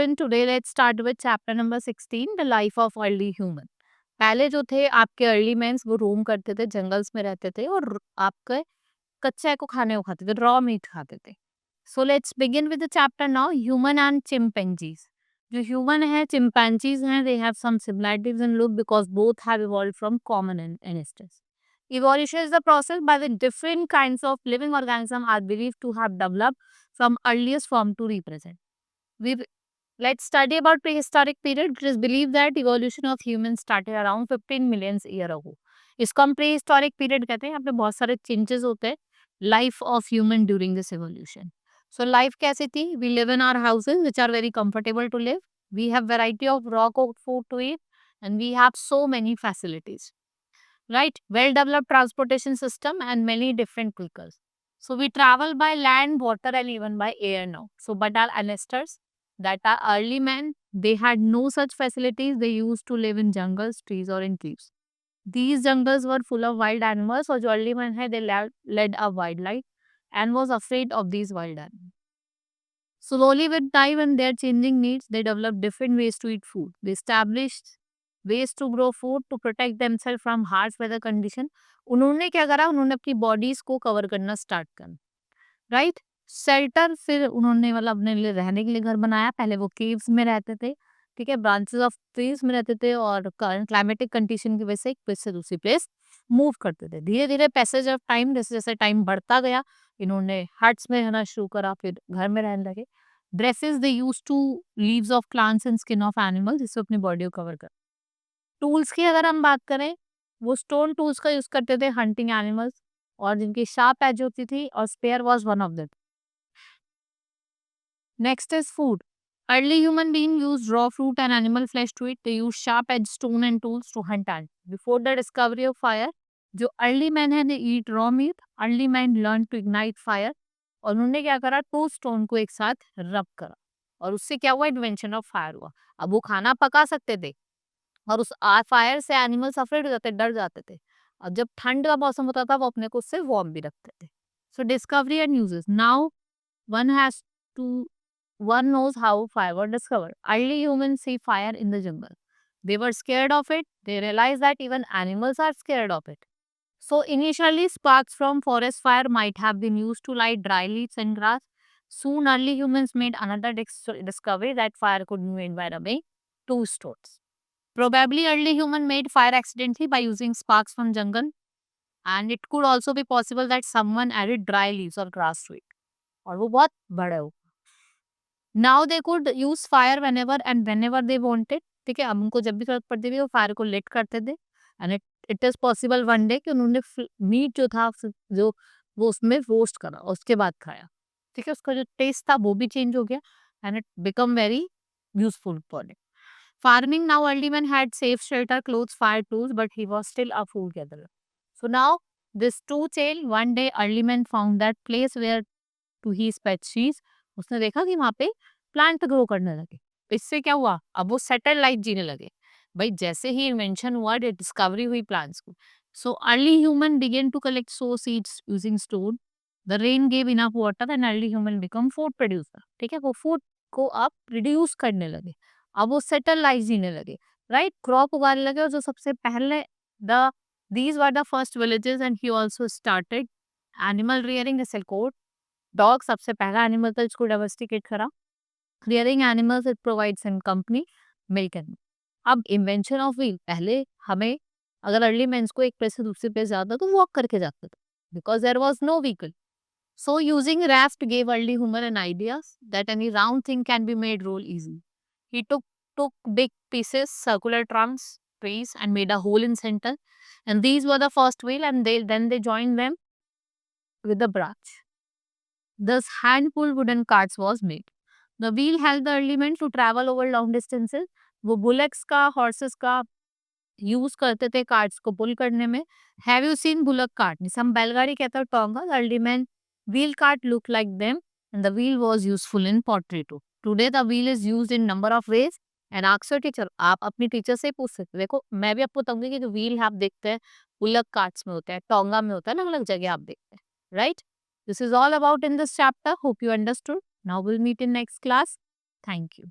everyone. Today let's start with chapter number 16, the life of early human. पहले जो थे आपके अर्ली मैंस वो रोम करते थे, जंगल्स में रहते थे और आपके कच्चे को खाने को खाते थे, रॉ मीट खाते थे. So let's begin with the chapter now, human and chimpanzees. जो human है, chimpanzees हैं, they have some similarities in look because both have evolved from common ancestors. Evolution is the process by which different kinds of living organisms are believed to have developed from earliest form to represent. We let's study about prehistoric period. It is believed that evolution of humans started around 15 million year ago. इसको हम prehistoric period कहते हैं. यहाँ पे बहुत सारे changes होते हैं life of human during this evolution. So life कैसी थी? We live in our houses which are very comfortable to live. We have variety of raw cooked food to eat and we have so many facilities. Right? Well developed transportation system and many different vehicles. So we travel by land, water and even by air now. So but our ancestors that are early men, they had no such facilities. They used to live in jungles, trees or in caves. These jungles were full of wild animals. So जो early men है, they led a wild life and was afraid of these wild animals. Slowly with time and their changing needs, they developed different ways to eat food. They established ways to grow food to protect themselves from harsh weather condition. उन्होंने क्या करा? उन्होंने अपनी bodies को cover करना start कर, right. Shelter फिर उन्होंने मतलब अपने लिए रहने के लिए घर बनाया. पहले वो केव्स में रहते थे, ठीक है, ब्रांचेस ऑफ ट्रीज में रहते थे और क्लाइमेटिक कंडीशन की वजह से एक प्लेस से दूसरी प्लेस मूव करते थे. धीरे धीरे पैसेज ऑफ टाइम, जैसे जैसे टाइम बढ़ता गया, इन्होंने हट्स में रहना शुरू करा, फिर घर में रहने लगे. Dresses they use to leaves of plants and skin of animal, जिससे अपनी बॉडी को कवर कर. टूल्स की अगर हम बात करें, वो स्टोन टूल्स का यूज करते थे हंटिंग एनिमल्स और जिनकी शार्प एज होती थी और spear was one of them. Next is food. Early human beings used raw fruit and animal flesh to eat. They used sharp-edged stone and tools to hunt animals. Before the discovery of fire, जो early men हैं, they eat raw meat. Early men learned to ignite fire. और उन्होंने क्या करा? 2 stone को एक साथ रब करा और उससे क्या हुआ? इन्वेंशन ऑफ फायर हुआ. अब वो खाना पका सकते थे और उस फायर से एनिमल्स अफ्रेड हो जाते, डर जाते थे. और जब ठंड का मौसम होता था, वो अपने को उससे वार्म भी रखते थे. So discovery and uses. Now one has to one knows how fire was discovered. Early humans see fire in the jungle. They were scared of it. They realized that even animals are scared of it. So initially, sparks from forest fire might have been used to light dry leaves and grass. Soon, early humans made another discovery that fire could be made by rubbing 2 stones. Probably early human made fire accidentally by using sparks from jungle, and it could also be possible that someone added dry leaves or grass to it. और वो बहुत बड़े हो. Now they could use fire whenever they wanted. ठीक है, अब उनको जब भी जरूरत पड़ती थी वो फायर को लेट करते थे. And it is possible one day कि उन्होंने मीट जो था, जो वो उसमें रोस्ट करा और उसके बाद खाया. ठीक है, उसका जो टेस्ट था वो भी चेंज हो गया and it become very useful for it. Farming. Now early man had safe shelter, clothes, fire tools, but he was still a food gatherer. So now this two chain, one day early man found that place where to he species. उसने देखा कि वहां पे plant grow करने लगे. इससे क्या हुआ? अब वो सेटल लाइफ जीने लगे. भाई जैसे ही इन्वेंशन हुआ, डिस्कवरी हुई प्लांट्स को. So early human began to collect so seeds using stone. The rain gave enough water and early human become food producer. ठीक है, वो फूड को आप प्रोड्यूस करने लगे. अब वो सेटल लाइफ जीने लगे, राइट, क्रॉप उगाने लगे. और जो सबसे पहले the these were the first villages and he also started animal rearing. सिल्कोट डॉग सबसे पहला एनिमल था जिसको डाइवर्सिफिकेट करा. Rearing animals it provides an company milk and. अब इन्वेंशन ऑफ व्हील. पहले हमें अगर अर्ली मेंस को एक प्लेस से दूसरे प्लेस जाता तो वॉक करके जाते थे because there was no vehicle. So using raft gave early human an idea that any round thing can be made roll easy. He took big pieces, circular trunks, trees, and made a hole in center. And these were the first wheel, and then they joined them with the branch. Thus, hand-pulled wooden carts was made. The wheel helped the early men to travel over long distances. वो bullocks का, horses का use करते थे carts को pull करने में. Have you seen bullock cart? हम बैलगाड़ी कहते हैं tonga. Early man wheel cart look like them and the wheel was useful in pottery too. Today the wheel is used in number of ways and ask your teacher. आप अपनी teacher से पूछ सकते. देखो मैं भी आपको बताऊंगी कि जो व्हील आप देखते हैं बुलक कार्ट्स में होता है, टोंगा में होता है, अलग अलग जगह आप देखते हैं, right. This is all about in this chapter. Hope you understood. Now will meet in next class. Thank you.